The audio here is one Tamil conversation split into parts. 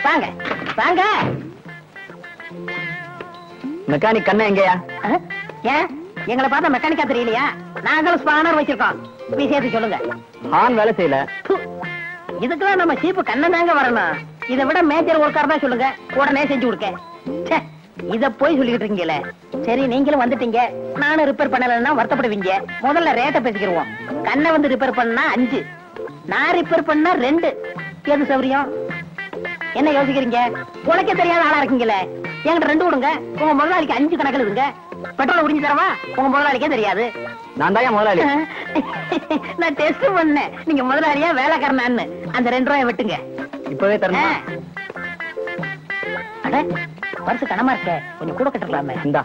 வாங்க வாங்க. மெக்கானிக் கண்ணா எங்கயா? ஏன் எங்களை பார்த்தா மெக்கானிக்கா தெரியலையா? நாங்களும் ஸ்பானர் வச்சிருக்கோம். விஷயத்தை சொல்லுங்க. ஹார்ன் வேலை செய்யல. இதுக்கெல்லாம் நம்ம சீப்பு கண்ணன் தாங்க வரணும். இதை விட மேஜர் ஒர்க்கர் தான் சொல்லுங்க, உடனே செஞ்சு கொடுக்க. இத போய் சொல்லிக்கிட்டு இருக்கீங்களே. சரி, நீங்களும் வந்துட்டீங்க, நானும் ரிப்பேர் பண்ணலன்னா வருத்தப்படுவீங்க. முதல்ல ரேட்டை பேசிக்கிருவோம். கண்ணை வந்து ரிப்பேர் பண்ணா 5, நான் ரிப்பேர் பண்ணா 2. எது சௌரியம்? என்ன யோசிக்கிறீங்க? உனக்க தெரியாத ஆளா இருக்கீங்களே. என்கிட்ட 2 விடுங்க. உங்க முதலாளிக்கு 5 கணக்கில் இருங்க. பெட்ரோல் உறிஞ்சு தரவா? உங்க முதலாளிக்கே தெரியாது. நான் தான் முதலாளி. நான் டெஸ்ட் பண்ணேன், நீங்க முதலாளியா வேலைக்காரனான்னு. அந்த 2 ரூபாய் வெட்டுங்க. இப்பவே தரணும். அட, பரிசு கனமா இருக்க, கொஞ்சம் கூட கட்டலாமே. இந்தா.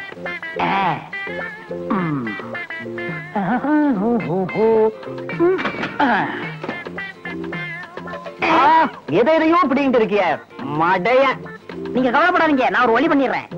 எதையும் பிடிக்கிட்டு இருக்கிய மடைய. நீங்க கவலைப்படாதீங்க, நான் ஒரு வழி பண்ணிடுறேன்.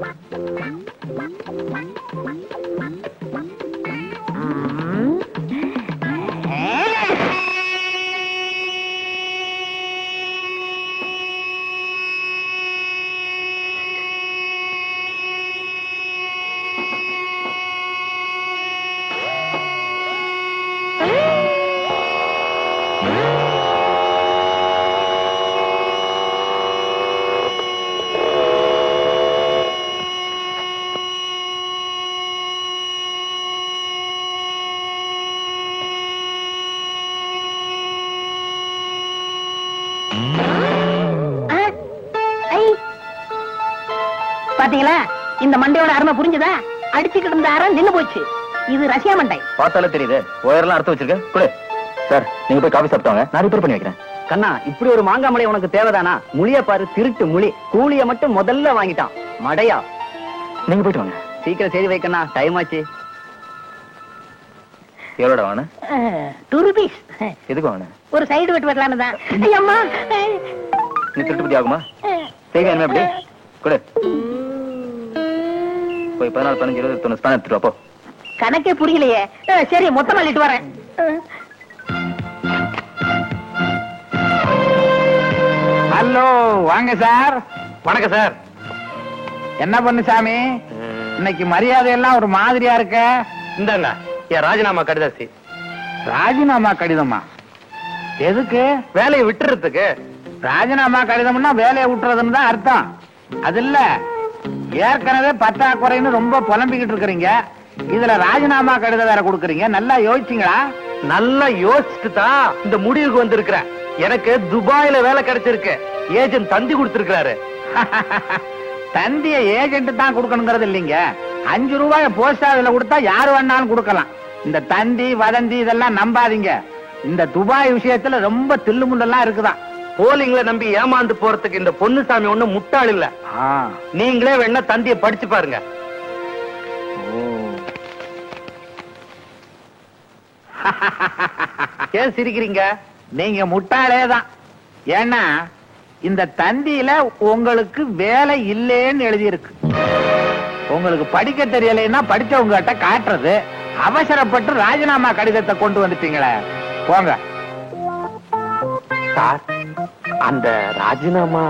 பாத்தீங்களா, இந்த மண்டையோட அருமை புரிஞ்சுதா? அடிச்சுக்கிட்டு இருந்த அறம் நின்னு போச்சு. இது ரஷ்யா மண்டை. பார்த்தாலே தெரியுது. ஒயர்லாம் அறுத்து வச்சிருக்க. குடு சார், நீங்க போய் காபி சாப்பிட்டாங்க, நான் ரிப்பேர் பண்ணி வைக்கிறேன். கண்ணா, இப்படி ஒரு மாங்காய் மலை உனக்கு தேவைதானா? முழிய பாரு, திருட்டு முழி. கூலிய மட்டும் முதல்ல வாங்கிட்டான் மடையா. நீங்க போயிட்டு வாங்க, சீக்கிரம் செய்தி வைக்கண்ணா, டைம் ஆச்சு. எவ்வளோட வாங்க? 2 rupees. எதுக்கு வாங்க? ஒரு சைடு வெட்டு வெட்டலான்னு தான். ஐயம்மா, நீ திருட்டுப்படி ஆகுமா? செய்தி என்ன எப்படி? குடு. போய் 14, 15, 20, 91 ஸ்பான் எடுத்துட்டு வா. கணக்கே புரியலையே. சரி, மொத்தமா அள்ளிட்டு வரேன். ஹலோ, வாங்க சார். வணக்கம் சார். என்ன பண்ணு சாமி, இன்னைக்கு மரியாதை எல்லாம் ஒரு மாதிரியா இருக்க? இந்தாங்க என் ராஜினாமா கடிதாசி. ராஜினாமா கடிதமா? எதுக்கு? வேலையை விட்டுறதுக்கு. ராஜினாமா கடிதம்னா வேலையை விட்டுறதுன்னு தான் அர்த்தம். அது இல்ல, ஏற்கனவே பற்றாக்குறைன்னு ரொம்ப புலம்பிக்கிட்டு இருக்கிறீங்க, இதுல ராஜினாமா கடிதம் வேற கொடுக்கறீங்க. நல்லா யோசிச்சீங்களா? நல்லா யோசிச்சுட்டு தான் இந்த முடிவுக்கு வந்திருக்கிறேன். எனக்கு துபாயில வேலை கிடைச்சிருக்கு. ஏஜென்ட் தந்தி கொடுத்திருக்காரு. தந்திய ஏஜென்ட் தான் கொடுக்கணுங்கிறது இல்லைங்க. 5 ரூபாய் போஸ்ட் ஆஃபீஸ்ல கொடுத்தா யாரு வேணாலும் கொடுக்கலாம். இந்த தந்தி வதந்தி இதெல்லாம் நம்பாதீங்க. இந்த துபாய் விஷயத்துல ரொம்ப தில்லுமுண்டெல்லாம் இருக்குதான். போலிங்களை நம்பி ஏமாந்து போறதுக்கு இந்த பொன்னுசாமி ஒண்ணும் முட்டாள் இல்ல. நீங்களே வேணா தந்திய படிச்சு பாருங்க. ஏன் சிரிக்கிறீங்க? நீங்க முட்டாளே தான். ஏன்னா இந்த தந்தியில உங்களுக்கு வேலை இல்லேன்னு எழுதி இருக்கு. உங்களுக்கு படிக்க தெரியலைன்னா படிச்சவங்க கிட்ட காட்டுறது. அவசரப்பட்டு ராஜினாமா கடிதத்தை கொண்டு வந்துட்டீங்களே, போங்க. சார், அந்த ராஜினாமா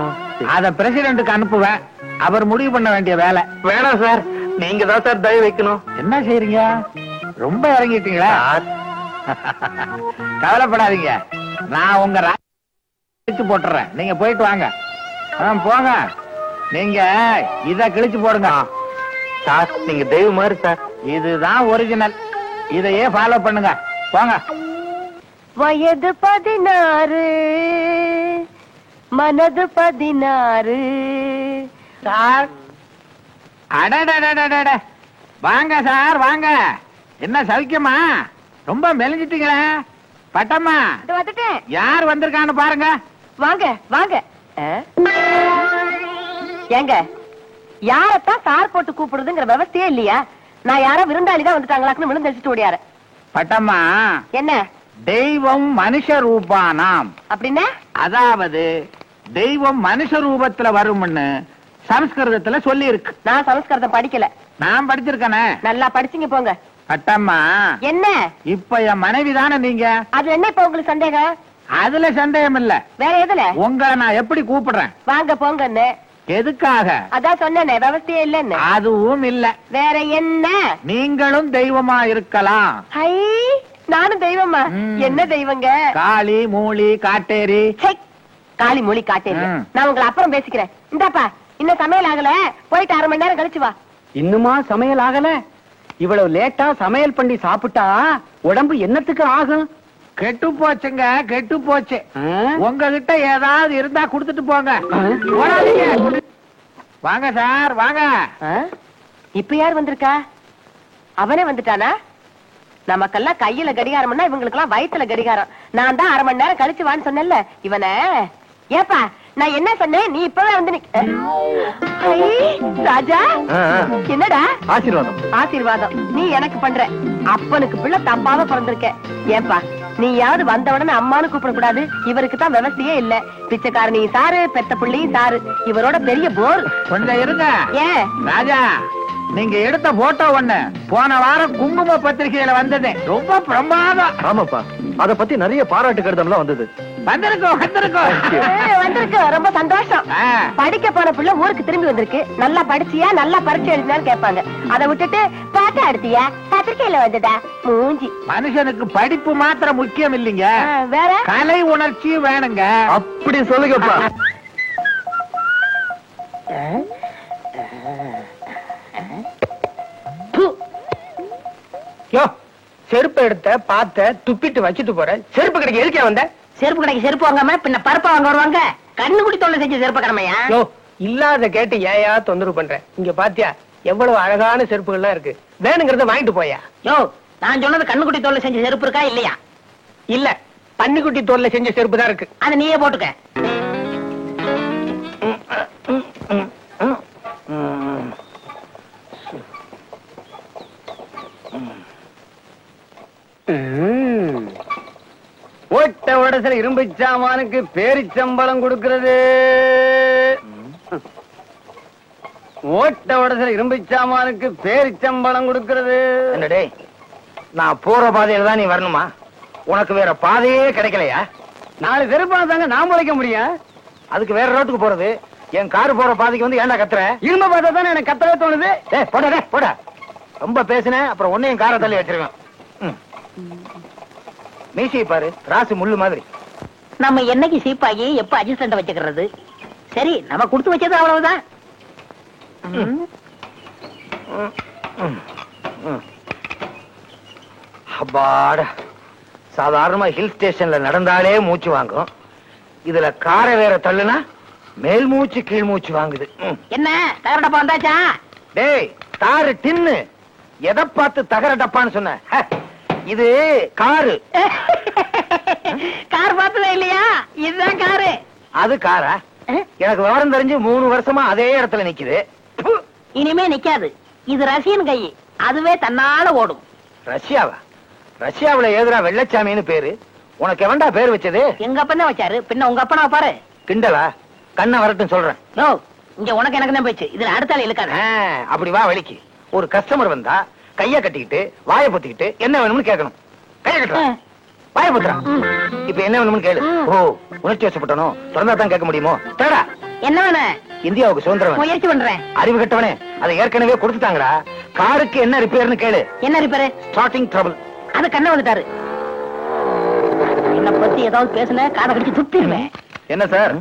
அத பிரசிடென்ட்டுக்கு அனுப்புவேன். அவர் முடிவு பண்ண வேண்டிய வேலை. வேணாம் சார், நீங்க தான் சார் தயவு வைக்கணும். என்ன செய்றீங்க? ரொம்ப இறங்கிட்டீங்களா? கவலைப்படாதீங்க, நான் உங்க கிழிச்சு போட்டுறேன். நீங்க போயிட்டு வாங்க. போங்க. நீங்க இத கிழிச்சு போடுங்க. சார், நீங்க தெய்வம் மாதிரி சார். இதுதான் ஒரிஜினல். இதையே ஃபாலோ பண்ணுங்க. போங்க. வயது 16, மனது 16. சார், அடடடடட, வாங்க சார், வாங்க. என்ன சௌக்கியமா? ரொம்ப மெலிஞ்சிட்டீங்களே. பட்டம்மா, வந்துட்டேன். யார் வந்திருக்கான்னு பாருங்க. வாங்க வாங்க. ஏங்க, யாரத்தான் சார் போட்டு கூப்பிடுறதுங்கிற விவசாயே இல்லையா? நான் யாரோ விருந்தாளிதான் வந்துட்டாங்களாக்குன்னு விழுந்தடிச்சுட்டு ஓடியாரு. பட்டம்மா, என்ன? தெய்வம் மனுஷ ரூபானாம். அப்படின்னா? அதாவது தெய்வம் மனுஷ ரூபத்துல வரும்னு சமஸ்கிருதத்துல சொல்லி இருக்கு. நான் சமஸ்கிருதம் படிக்கல. நான் படிச்சிருக்கேனே. நல்லா படிச்சீங்க போங்க. அட்டம்மா, என்ன இப்ப என் மனைவி தானே நீங்க? அது என்ன இப்ப உங்களுக்கு சந்தேகம்? அதுல சந்தேகம் இல்ல. வேற எதுல? உங்களை நான் எப்படி கூப்பிடுறேன்? வாங்க போங்கன்னு. எதுக்காக? அதான் சொன்னேனே, விவசாயம் இல்லன்னு. அதுவும் இல்ல. வேற என்ன? நீங்களும் தெய்வமா இருக்கலாம். ஹை, நானும் தெய்வமா? என்ன தெய்வங்க? காளி, மூலி, காட்டேரி. காளி, மூலி, காட்டேரி. நான் உங்களை அப்புறம் பேசிக்கிறேன். இந்தாப்பா, இன்னும் சமையல் ஆகல, போயிட்டு 1/2 மணி நேரம் கழிச்சு வா. இன்னுமா சமையல் ஆகல? இவ்வளவு லேட்டா சமையல் பண்ணி சாப்பிட்டா உடம்பு என்னத்துக்கு ஆகும்? கெட்டு போச்சுங்க, கெட்டு போச்சு. உங்ககிட்ட ஏதாவது இருந்தா குடுத்துட்டு போங்க. போடாதீங்க. வாங்க சார், வாங்க. இப்ப யார் வந்திருக்கா? அவனே வந்துட்டானா? நமக்கெல்லாம் கையில கடிகாரம்னா இவங்களுக்கு எல்லாம் வயித்துல கடிகாரம். நான் தான் 1/2 மணி நேரம் கழிச்சு வான்னு சொன்னேன்ல இவன. ஏப்பா, நான் என்ன சொன்னேன்? நீ இப்பவே வந்து ராஜா. என்னடா ஆசீர்வாதம்? ஆசீர்வாதம் நீ எனக்கு பண்ற. அப்பனுக்கு பிள்ளை தப்பாவ பிறந்திருக்க. ஏப்பா, நீயாவது வந்த உடனே அம்மானு கூப்பிட கூடாது? இவருக்கு தான் விவசாயே இல்ல. பிச்சைக்காரனையும் சாரு, பெத்த பிள்ளையும் சாரு. இவரோட பெரிய போர். கொஞ்சம் இருங்க. ஏன் ராஜா, நீங்க எடுத்த போட்டோ ஒண்ணு போன வாரம் குங்கும பத்திரிகையில வந்தது. ரொம்ப பிரமாதம். ஆமாப்பா, அத பத்தி நிறைய பாராட்டு கடிதம்லாம் வந்தது. வந்திருக்கோம், வந்திருக்கு. ரொம்ப சந்தோஷம். படிக்க போன பிள்ளை ஊருக்கு திரும்பி வந்திருக்கு. நல்லா படிச்சியா, நல்லா பரீட்சை எழுதினான்னு கேட்பாங்க. அதை விட்டுட்டு பாட்டா எடுத்தியா, பத்திரிகையில வந்ததா? மூஞ்சி. மனுஷனுக்கு படிப்பு மாத்திரம் முக்கியம் இல்லைங்க, வேற கலை உணர்ச்சியும் வேணுங்க. அப்படி சொல்லுங்கப்பா. யோ, செருப்பு எடுத்த பார்த்த துப்பிட்டு வச்சுட்டு போற. செருப்பு கடைக்கு எதுக்கே வந்த? செருப்பு கடைக்கு செருப்பு வாங்காம பின்ன பருப்பா வாங்க வருவாங்க? கண்ணு குடி தொல்லை செஞ்ச செருப்பு கடமையா? யோ, இல்லாத கேட்டு ஏயா தொந்தரவு பண்ற? இங்க பாத்தியா எவ்வளவு அழகான செருப்புகள்லாம் இருக்கு. வேணுங்கிறத வாங்கிட்டு போயா. யோ, நான் சொன்னது கண்ணுக்குட்டி தோல்ல செஞ்ச செருப்பு இருக்கா இல்லையா? இல்ல, பன்னிக்குட்டி தோல்ல செஞ்ச செருப்பு தான் இருக்கு. அதை நீயே போட்டுக்க. ஓட்ட உடசல இரும்பு சாமானுக்கு பேரிச்சம்பளம் கொடுக்கிறது. ஓட்ட உடசல இரும்பு சாமானுக்கு பேரிச்சம்பளம் கொடுக்கிறது. என்னடே, நான் போற பாதையில தான் நீ வரணுமா? உனக்கு வேற பாதையே கிடைக்கலையா? 4 செருப்பான தாங்க நான் முளைக்க முடியும். அதுக்கு வேற ரோட்டுக்கு போறது. என் காரு போற பாதைக்கு வந்து ஏன்டா கத்துற? இரும்ப பார்த்தா தானே எனக்கு கத்தவே தோணுது. போட போட. ரொம்ப பேசுனேன், அப்புறம் ஒன்னையும் காரை தள்ளி வச்சிருவேன். மீசையை பாரு, ராசு முள்ளு மாதிரி. நம்ம என்னைக்கு சீப்பாகி எப்ப அட்ஜஸ்டன்ட் வச்சுக்கிறது? சரி, நம்ம கொடுத்து வச்சது அவ்வளவுதான். அப்பாடா, சாதாரணமா ஹில் ஸ்டேஷன்ல நடந்தாலே மூச்சு வாங்கும். இதுல காரை வேற தள்ளுனா மேல் மூச்சு கீழ் மூச்சு வாங்குது. என்ன தகர டப்பா வந்தாச்சா? டேய், தாரு டின்னு. எதை பார்த்து தகர டப்பான்னு சொன்ன? இது காரு. கார் பார்த்ததே இல்லையா? இதுதான் காரு. அது காரா? எனக்கு விவரம் தெரிஞ்சு 3 வருஷமா அதே இடத்துல நிக்குது. இனிமே நிக்காது. இது ரஷ்யன் கை, அதுவே தன்னால ஓடும். ரஷ்யாவா? ரஷ்யாவுல ஏதுரா வெள்ளச்சாமின்னு பேரு? உனக்கு எவன்டா பேர் வச்சது? எங்க அப்பா வச்சாரு, பின்ன உங்க அப்பனா பாரு. கிண்டலா? கண்ணை வரட்டும் சொல்றேன். நோ, இங்க உனக்கு எனக்கு தான் போச்சு. இதுல அடுத்தால இழுக்காத. அப்படி வா வலிக்கு. ஒரு கஸ்டமர் வந்தா கைய கட்டிக்கிட்டு வாயை பொத்திக்கிட்டு என்ன வேணும்னு கேட்கணும். கைய கட்டுற, வாயை பொத்துறா. இப்ப என்ன வேணும்னு கேளு. ஓ, உணர்ச்சி வசப்பட்டனோ? திறந்தா தான் கேட்க முடியுமோ? தேடா. என்ன வேணும்? இந்தியாவுக்கு சுதந்திரம் முயற்சி பண்றேன். அறிவு கட்டவனே, அதை ஏற்கனவே கொடுத்துட்டாங்கடா. காருக்கு என்ன ரிப்பேர்னு கேளு. என்ன ரிப்பேர்? Starting trouble. அது கண்ண வந்துட்டாரு. என்ன பத்தி ஏதாவது பேசுன காதை கடிச்சு துப்பிடுவேன். என்ன சார்?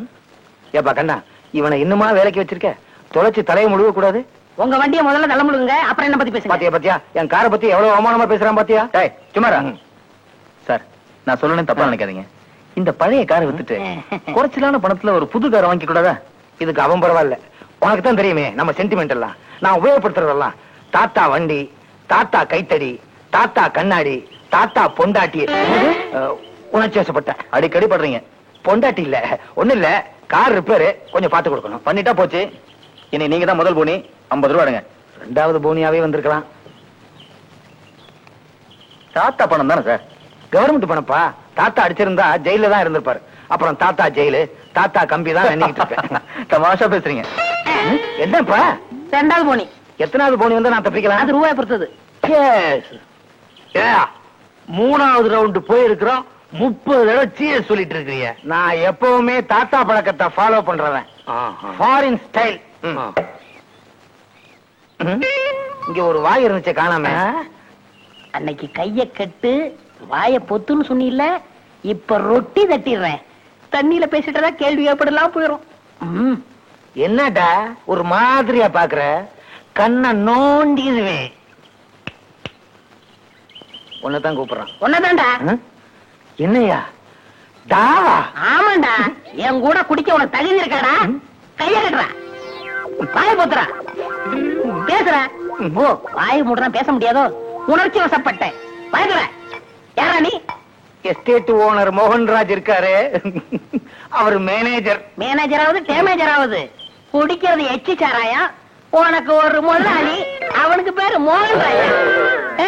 ஏப்பா கண்ணா, இவனை இன்னுமா வேலைக்கு வச்சிருக்க? தொலைச்சு தலையை முழுக கூடாது. உங்க வண்டியை முதல்ல தள்ள முழுங்க, அப்புறம் என்ன பத்தி பேசுங்க. பாத்தியா பாத்தியா, என் காரை பத்தி எவ்வளவு அவமானமா பேசுறான் பாத்தியா? டேய் சும்மாரா. சார், நான் சொல்லணும் தப்பா நினைக்காதீங்க. இந்த பழைய காரை வித்துட்டு குறைச்சலான பணத்துல ஒரு புது காரை வாங்கி கூடாதா? இதுக்கு அவன் பரவாயில்ல. உனக்கு தான் தெரியுமே நம்ம சென்டிமெண்ட் எல்லாம். நான் உபயோகப்படுத்துறதெல்லாம் தாத்தா வண்டி, தாத்தா கைத்தடி, தாத்தா கண்ணாடி, தாத்தா பொண்டாட்டி. உணர்ச்சி வசப்பட்டேன். அடிக்கடி படுறீங்க. பொண்டாட்டி இல்ல, ஒண்ணு இல்ல, கார் ரிப்பேர் கொஞ்சம் பாத்து கொடுக்கணும். பண்ணிட்டா போச்சு. இனி நீங்க தான் முதல் போனி. 50 ரூபா எடுங்க. 2வது போனியாவே வந்திருக்கலாம். தாத்தா பணம் தானே சார்? கவர்மெண்ட் பணப்பா. தாத்தா அடிச்சிருந்தா ஜெயில தான் இருந்திருப்பாரு. அப்புறம் தாத்தா ஜெயிலு தாத்தா கம்பி தான் நின்னுட்டு இருப்பேன். தமாஷா பேசுறீங்க. என்னப்பா ரெண்டாவது போனி. எத்தனாவது போனி வந்து நான் தப்பிக்கலாம்? அது ரூபாய் பொறுத்தது. மூணாவது ரவுண்டு போயிருக்கிறோம். 30 தடவை சீஸ் சொல்லிட்டு இருக்கிறீங்க. நான் எப்பவுமே தாத்தா பழக்கத்தை ஃபாலோ பண்றவன். Foreign style. இங்க ஒரு வாய் இருந்துச்சு காணாம. அன்னைக்கு கைய கட்டு வாய பொத்துன்னு சொன்னில, இப்ப ரொட்டி தட்டிடுறேன். தண்ணியில பேசிட்டதா கேள்வி ஏற்படலாம் போயிரும். என்னடா ஒரு மாதிரியா பாக்குற? கண்ணை நோண்டிடுவேன். உன்னதான் கூப்பிடுறான். ஒன்னதான்டா. என்னையா தாவா? ஆமாண்டா. என் கூட குடிக்க உனக்கு தகுதி இருக்காடா? கைய கட்டுறா, வாய பொத்துறா, பேசுற. ஓ, வாய மூடுறா, பேச முடியாதோ? உணர்ச்சி வசப்பட்டேன். பயந்துற. யாரா நீ? எஸ்டேட் ஓனர் மோகன்ராஜ் இருக்காரு, அவர் மேனேஜர். மேனேஜராவது டேமேஜராவது குடிக்கிறது எச்சி சாராயா. உனக்கு ஒரு முதலாளி, அவனுக்கு பேரு மோகன்ராஜா.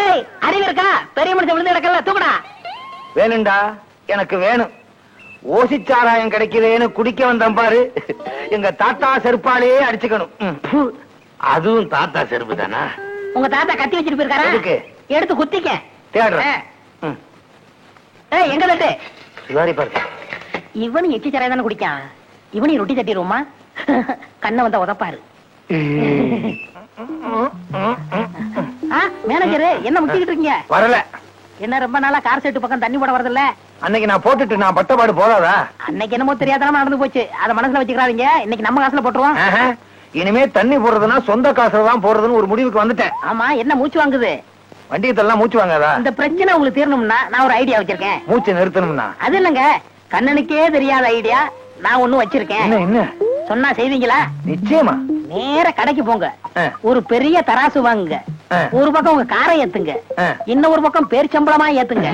ஏய், அறிவு இருக்கா? பெரிய மனுஷன் விழுந்து கிடக்கல, தூக்குடா. வேணும்டா, எனக்கு வேணும். ஓசிச்சாராயம் கிடைக்குதேன்னு குடிக்க வந்தேன் பாரு. எங்க தாத்தா செருப்பாலே அடிச்சுக்கணும். அதுவும் தாத்தா செருப்பு தானா? உங்க தாத்தா கத்தி வச்சிட்டு போயிருக்காரா? எதுக்கு? எடுத்து குத்திக்க. தேடுறேன். ஏய், எங்க தட்டு? சிவாரி பாரு. இவனு எச்சி சாராயம் தானே குடிக்கான். இவனி ரொட்டி தட்டிடுவோமா? கண்ணை வந்தா உதப்பாரு. மேனேஜரு, என்ன முட்டிக்கிட்டு இருக்கீங்க? வரல. என்ன ரொம்ப நாளா கார் செட்டு பக்கம் தண்ணி போட வரதில்ல? அன்னைக்கு நான் போட்டுட்டு நான் பட்டபாடு போதாதா? அன்னைக்கு என்னமோ தெரியாதனமா நடந்து போச்சு. அத மனசுல வச்சுக்கிறாதீங்க. இன்னைக்கு நம்ம காசுல போட்டுருவோம். இனிமே தண்ணி போடுறதுன்னா சொந்த காசுல தான் போடுறதுன்னு ஒரு முடிவுக்கு வந்துட்டேன். ஆமா, என்ன மூச்சு வாங்குது? வண்டியத்தெல்லாம் மூச்சு வாங்காதா? இந்த பிரச்சனை உங்களுக்கு தீரணும்னா நான் ஒரு ஐடியா வச்சிருக்கேன். மூச்சு நிறுத்தணும்னா? அது இல்லங்க, கண்ணனுக்கே தெரியாத ஐடியா நான் ஒண்ணும் வச்சிருக்கேன். என்ன என்ன சொன்னா செய்வீங்களா? நிச்சயமா. நேர கடைக்கு போங்க, ஒரு பெரிய தராசு வாங்குங்க. ஒரு பக்கம் உங்க காரை ஏத்துங்க, இன்னொரு பக்கம் பேர்ச்சம்பளமா ஏத்துங்க.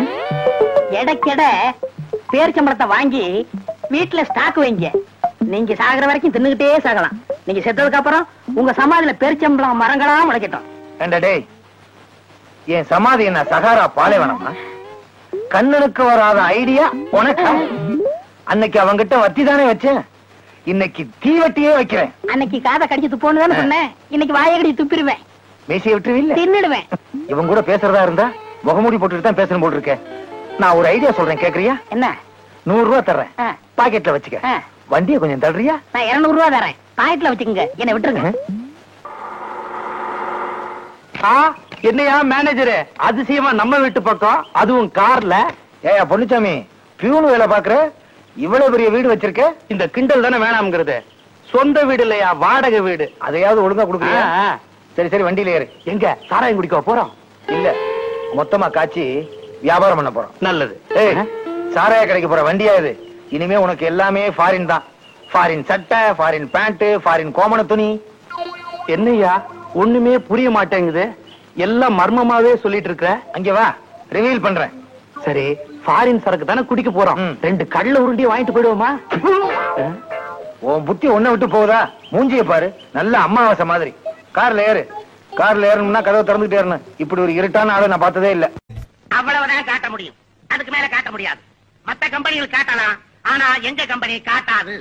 எடைக்கெட பேர்ச்சம்பளத்தை வாங்கி வீட்டுல ஸ்டாக் வைங்க. நீங்க சாகுற வரைக்கும் தின்னுகிட்டே சாகலாம். நீங்க செத்ததுக்கு அப்புறம் உங்க சமாதியில பேர்ச்சம்பளம் மரங்களா முளைக்கட்டும். ஏண்டா டேய், என் சமாதி என்ன சகாரா பாலைவனமா? கண்ணனுக்கு வராத ஐடியா உனக்கு? அன்னைக்கு அவங்கிட்ட வத்தி தானே வச்சேன், இன்னைக்கு தீவட்டியே வைக்கிறேன். அன்னைக்கு காதை கடிச்சு துப்போன்னு தானே சொன்னேன், இன்னைக்கு வாயை கடிச்சு துப்பிடுவேன். மீசையை விட்டுருவில்ல? தின்னுடுவேன். இவன் கூட பேசுறதா இருந்தா முகமூடி போட்டுட்டு தான் பேசணும் போட்டு இருக்கேன். நான் ஒரு ஐடியா சொல்றேன், கேக்குறியா? என்ன? 100 ரூபாய் தர்றேன், ஆ. பாக்கெட்ல வச்சுக்க. ஆ. வண்டியை கொஞ்சம் தள்ளுறியா? நான் 200 ரூபா தரேன், பாக்கெட்ல வச்சுக்கோங்க. என்ன விட்டுருங்க. என்னையா மேனேஜரு அதிசயமா நம்ம வீட்டு பக்கம், அதுவும் கார்ல? ஏயா பொன்னுச்சாமி, பியூன் வேலை பாக்குற, இவ்வளவு பெரிய வீடு வச்சிருக்க? இந்த கிண்டல் தானே வேணாம்ங்கிறது. சொந்த வீடு இல்லையா, வாடகை வீடு. அதையாவது ஒழுங்கா கொடுக்குறியா? சரி சரி, வண்டியில ஏறு. எங்க சாராயம் குடிக்க போறோம்? இல்ல, மொத்தமா காய்ச்சி வியாபாரம் பண்ண போறோம். நல்லது. ஏய், சாராய கடைக்கு போற வண்டியா இது? இனிமே உனக்கு எல்லாமே ஃபாரின் தான். ஃபாரின் சட்டை, ஃபாரின் பேண்ட், ஃபாரின் கோமண துணி. என்னையா ஒண்ணுமே புரிய மாட்டேங்குது, எல்லாம் மர்மமாவே சொல்லிட்டு இருக்க. அங்க வா, ரிவீல் பண்றேன். சரி, ஃபாரின் சரக்கு தானே குடிக்க போறோம், 2 கடல உருண்டியை வாங்கிட்டு போயிடுவோமா? உன் புத்தி ஒண்ணு விட்டு போகுதா? மூஞ்சிய பாரு, நல்ல அம்மாவாசை மாதிரி. கார்ல ஏறு. கார்ல ஏறணும்னா கதவை திறந்துட்டு ஏறணும். இப்படி ஒரு இருட்டான ஆளு நான் பார்த்ததே இல்ல. அவ்வளவுதான் காட்ட முடியும், அதுக்கு மேல காட்ட முடியாது. மத்த கம்பெனிகள் காட்டலாம், ஆனா எங்க கம்பெனி காட்டாது.